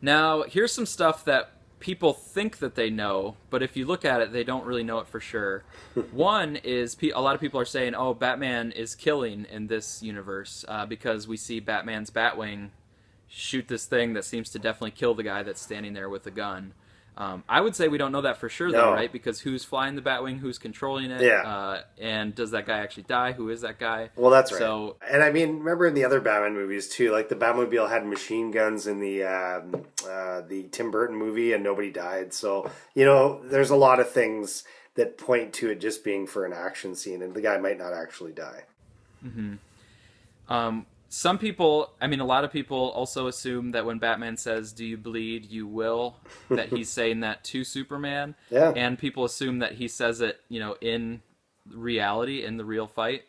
Now, here's some stuff that people think that they know, but if you look at it, they don't really know it for sure. One is a lot of people are saying, "Oh, Batman is killing in this universe because we see Batman's Batwing shoot this thing that seems to definitely kill the guy that's standing there with a gun." I would say we don't know that for sure, though, No. right? Because who's flying the Batwing? Who's controlling it? Yeah. And does that guy actually die? Who is that guy? Well, that's right. So, And I mean, remember in the other Batman movies too, like the Batmobile had machine guns in the Tim Burton movie, and nobody died. So there's a lot of things that point to it just being for an action scene, and the guy might not actually die. some people, I mean, a lot of people also assume that when Batman says, "Do you bleed? You will," that he's saying that to Superman. Yeah, And people assume that he says it, in reality, in the real fight.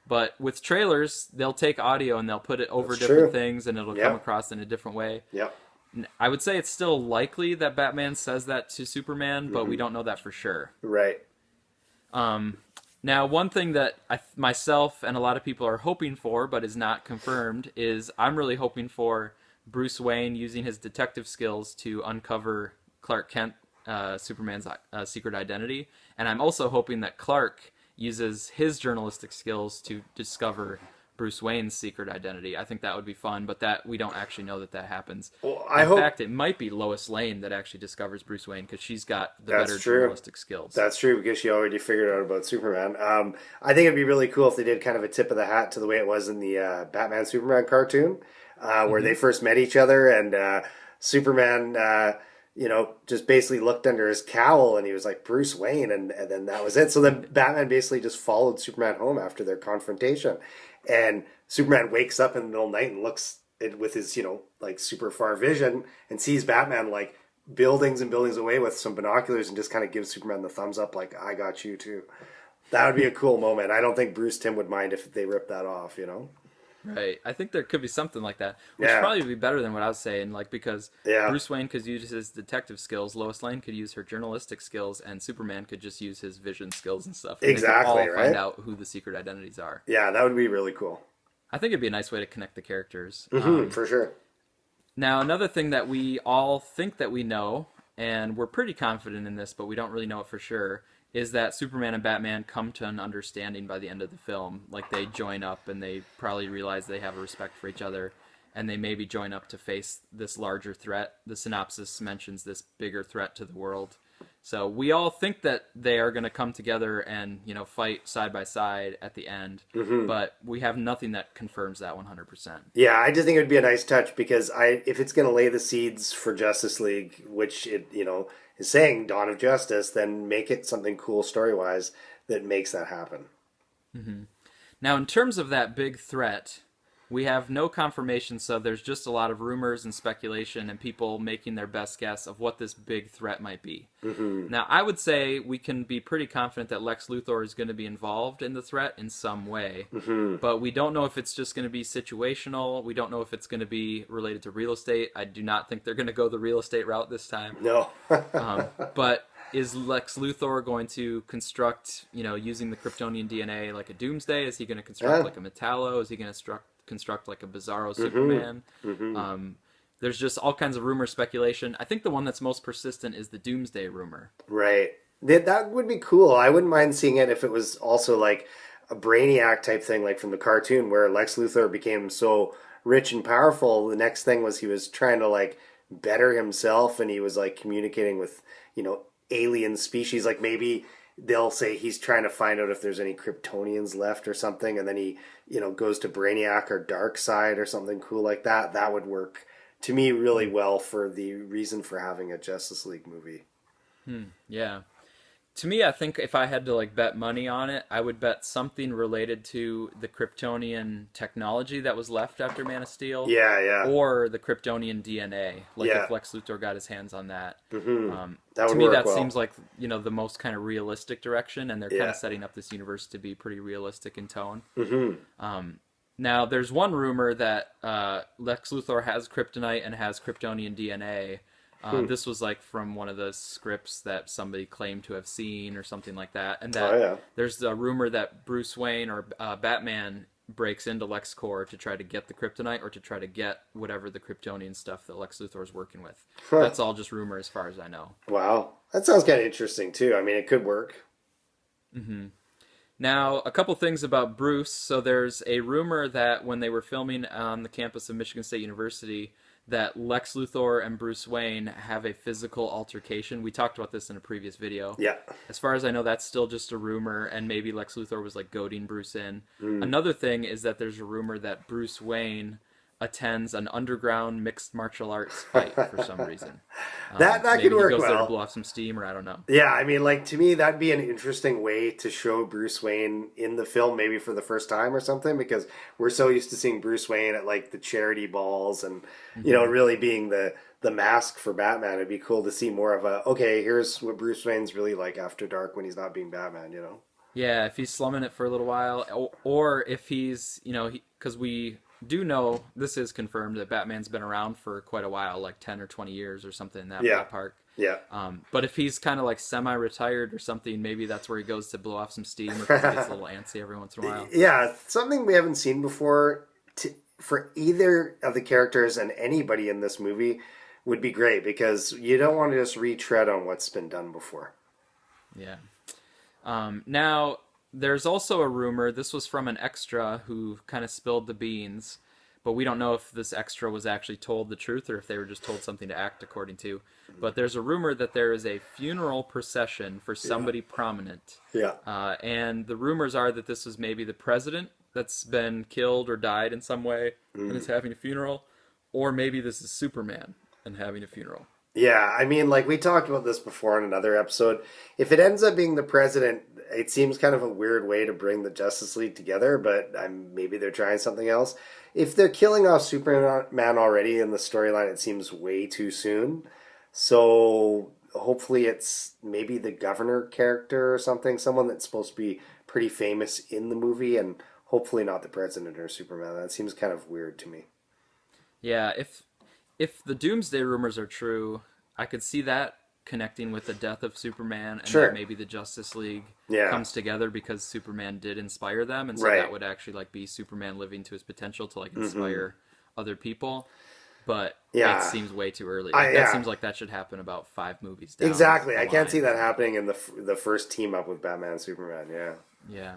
But with trailers, they'll take audio and they'll put it over that's different true. things and it'll come Yep, across in a different way. yep. I would say it's still likely that Batman says that to Superman, but we don't know that for sure. Right. Now, one thing that myself and a lot of people are hoping for, but is not confirmed, is I'm really hoping for Bruce Wayne using his detective skills to uncover Clark Kent, Superman's secret identity. And I'm also hoping that Clark uses his journalistic skills to discover Bruce Wayne's secret identity. I think that would be fun, but that we don't actually know that that happens. Well, I In hope fact, it might be Lois Lane that actually discovers Bruce Wayne because she's got the that's better true. journalistic skills. That's true because she already figured out about Superman. I think it'd be really cool if they did kind of a tip of the hat to the way it was in the Batman Superman cartoon, where they first met each other and Superman, just basically looked under his cowl and he was like Bruce Wayne, and then that was it. So then Batman basically just followed Superman home after their confrontation, and Superman wakes up in the middle of the night and looks with his like super far vision and sees Batman like buildings and buildings away with some binoculars and just kind of gives Superman the thumbs up like I got you too. That would be a cool moment. I don't think Bruce Timm would mind if they ripped that off. Right. I think there could be something like that, which would Yeah. probably be better than what I was saying. Like because Yeah. Bruce Wayne could use his detective skills, Lois Lane could use her journalistic skills, and Superman could just use his vision skills and stuff. And they could Exactly, all right? find out who the secret identities are. Yeah, that would be really cool. I think it'd be a nice way to connect the characters. For sure. Now, another thing that we all think that we know, and we're pretty confident in this, but we don't really know it for sure, is that Superman and Batman come to an understanding by the end of the film. Like they join up and they probably realize they have a respect for each other, and they maybe join up to face this larger threat. The synopsis mentions this bigger threat to the world. So we all think that they are going to come together and fight side by side at the end, but we have nothing that confirms that 100%. Yeah, I just think it would be a nice touch because if it's going to lay the seeds for Justice League, which it is saying Dawn of Justice, then make it something cool story wise that makes that happen. Now, in terms of that big threat, we have no confirmation, so there's just a lot of rumors and speculation and people making their best guess of what this big threat might be. Now, I would say we can be pretty confident that Lex Luthor is going to be involved in the threat in some way, but we don't know if it's just going to be situational. We don't know if it's going to be related to real estate. I do not think they're going to go the real estate route this time. No. But is Lex Luthor going to construct, using the Kryptonian DNA like a Doomsday? Is he going to construct Yeah. like a Metallo? Is he going to construct like a Bizarro Superman? There's just all kinds of rumor speculation. I think the one that's most persistent is the Doomsday rumor. Right. That would be cool. I wouldn't mind seeing it if it was also like a Brainiac type thing, like from the cartoon, where Lex Luthor became so rich and powerful. The next thing was he was trying to like better himself, and he was like communicating with alien species. Like maybe they'll say he's trying to find out if there's any Kryptonians left or something, and then he goes to Brainiac or Darkseid or something cool like that. That would work to me really well for the reason for having a Justice League movie. Yeah. To me, I think if I had to like bet money on it, I would bet something related to the Kryptonian technology that was left after Man of Steel. Yeah, yeah. Or the Kryptonian DNA. Like Yeah. if Lex Luthor got his hands on that. That To would me, work that well. seems like, the most kind of realistic direction, and they're kind Yeah. of setting up this universe to be pretty realistic in tone. Now, there's one rumor that Lex Luthor has kryptonite and has Kryptonian DNA. This was like from one of the scripts that somebody claimed to have seen or something like that. And that Oh, yeah. there's a rumor that Bruce Wayne or Batman breaks into LexCorp to try to get the kryptonite or to try to get whatever the Kryptonian stuff that Lex Luthor is working with. Huh. That's all just rumor as far as I know. Wow. That sounds kind of interesting, too. I mean, it could work. Now, a couple things about Bruce. So there's a rumor that when they were filming on the campus of Michigan State University, that Lex Luthor and Bruce Wayne have a physical altercation. We talked about this in a previous video. Yeah. As far as I know, that's still just a rumor, and maybe Lex Luthor was like goading Bruce in. Another thing is that there's a rumor that Bruce Wayne attends an underground mixed martial arts fight for some reason. That Maybe could work he goes there to well. blow off some steam, or I don't know. Yeah, I mean, like, to me, that'd be an interesting way to show Bruce Wayne in the film, maybe for the first time or something, because we're so used to seeing Bruce Wayne at, like, the charity balls and, you know, really being the mask for Batman. It'd be cool to see more of a, okay, here's what Bruce Wayne's really like after dark when he's not being Batman, you know? Yeah, if he's slumming it for a little while, or if he's, you know, because we do know this is confirmed that Batman's been around for quite a while, like 10 or 20 years or something in that ballpark. Yeah. But if he's kind of like semi-retired or something, maybe that's where he goes to blow off some steam or if he gets a little antsy every once in a while. Yeah, something we haven't seen before for either of the characters and anybody in this movie would be great, because you don't want to just retread on what's been done before. Yeah. Now, there's also a rumor, this was from an extra who kind of spilled the beans, but we don't know if this extra was actually told the truth or if they were just told something to act according to. But there's a rumor that there is a funeral procession for somebody prominent. Yeah. And the rumors are that this was maybe the president that's been killed or died in some way and is having a funeral, or maybe this is Superman and having a funeral. Yeah, I mean, like, we talked about this before in another episode. If it ends up being the president, it seems kind of a weird way to bring the Justice League together, but maybe they're trying something else. If they're killing off Superman already in the storyline, it seems way too soon. So hopefully it's maybe the governor character or something, someone that's supposed to be pretty famous in the movie, and hopefully not the president or Superman. That seems kind of weird to me. Yeah, if the Doomsday rumors are true, I could see that connecting with the death of Superman, and Sure. that maybe the Justice League comes together because Superman did inspire them, and so Right. that would actually like be Superman living to his potential to like inspire other people. But Yeah. it seems way too early. I- Like, yeah. that seems like that should happen about 5 movies down. Exactly. the I can't line. see that happening in the first team up with Batman and Superman. Yeah. Yeah.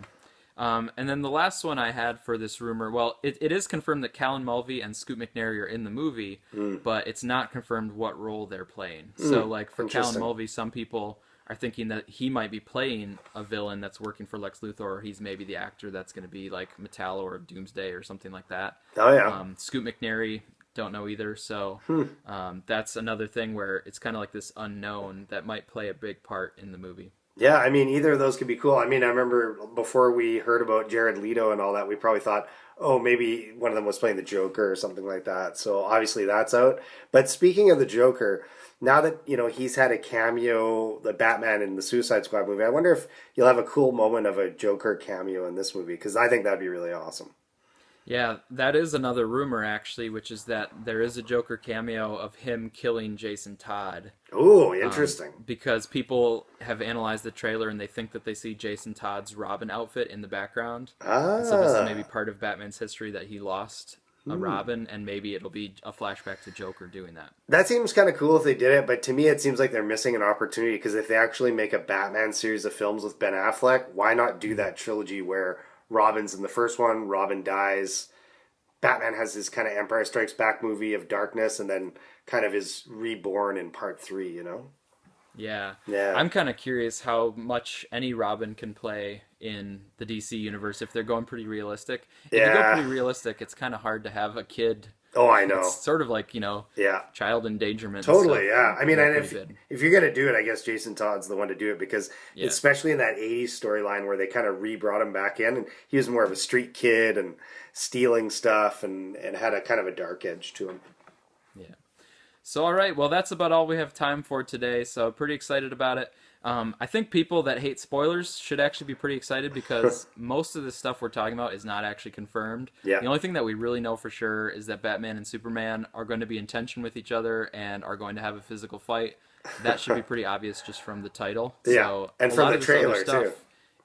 And then the last one I had for this rumor, well, it is confirmed that Callan Mulvey and Scoot McNairy are in the movie, but it's not confirmed what role they're playing. So, like, for Callan Interesting. Mulvey, some people are thinking that he might be playing a villain that's working for Lex Luthor, or he's maybe the actor that's going to be, like, Metallo or Doomsday or something like that. Oh, yeah. Scoot McNairy, don't know either, so that's another thing where it's kind of like this unknown that might play a big part in the movie. Yeah, I mean, either of those could be cool. I mean, I remember before we heard about Jared Leto and all that, we probably thought, oh, maybe one of them was playing the Joker or something like that. So obviously that's out. But speaking of the Joker, now that, you know, he's had a cameo, the Batman in the Suicide Squad movie, I wonder if you'll have a cool moment of a Joker cameo in this movie, because I think that'd be really awesome. Yeah, that is another rumor, actually, which is that there is a Joker cameo of him killing Jason Todd. Ooh, interesting. Because people have analyzed the trailer and they think that they see Jason Todd's Robin outfit in the background. And so this is maybe part of Batman's history that he lost a Robin, and maybe it'll be a flashback to Joker doing that. That seems kind of cool if they did it, but to me it seems like they're missing an opportunity, because if they actually make a Batman series of films with Ben Affleck, why not do that trilogy where Robin's in the first one, Robin dies, Batman has this kind of Empire Strikes Back movie of darkness, and then kind of is reborn in part 3, you know? Yeah. Yeah. I'm kind of curious how much any Robin can play in the DC universe if they're going pretty realistic. If you go Yeah. pretty realistic, it's kind of hard to have a kid. Oh, I know. It's sort of like, you know, Yeah. child endangerment. Totally, and yeah. stuff. I mean, and Pretty good. if you're gonna do it, I guess Jason Todd's the one to do it, because Yeah. especially in that '80s storyline where they kind of re-brought him back in, and he was more of a street kid and stealing stuff, and had a kind of a dark edge to him. Yeah. So, all right. Well, that's about all we have time for today. So, pretty excited about it. I think people that hate spoilers should actually be pretty excited because most of the stuff we're talking about is not actually confirmed. Yeah. The only thing that we really know for sure is that Batman and Superman are going to be in tension with each other and are going to have a physical fight. That should be pretty obvious just from the title. Yeah, So, and a from lot the of this other trailer, too.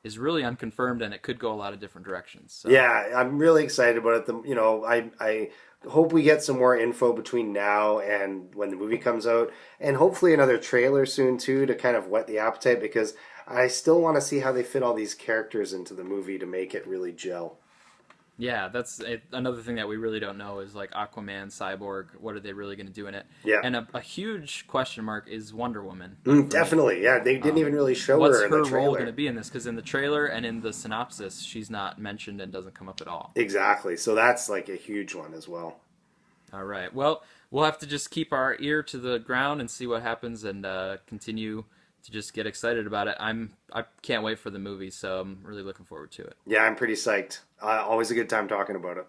is really unconfirmed, and it could go a lot of different directions. So Yeah, I'm really excited about it. I hope we get some more info between now and when the movie comes out, and hopefully another trailer soon too to kind of whet the appetite because I still want to see how they fit all these characters into the movie to make it really gel. yeah, that's another thing that we really don't know is like Aquaman, Cyborg. What are they really going to do in it? Yeah. And a huge question mark is Wonder Woman for me. Definitely. Yeah, they didn't even really show What's her in her the role going trailer. to be in this? Because in the trailer and in the synopsis, she's not mentioned and doesn't come up at all. Exactly. So that's like a huge one as well. All right. Well, we'll have to just keep our ear to the ground and see what happens, and continue to just get excited about it. I can't wait for the movie, so I'm really looking forward to it. Yeah, I'm pretty psyched. Always a good time talking about it.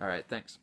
All right. Thanks.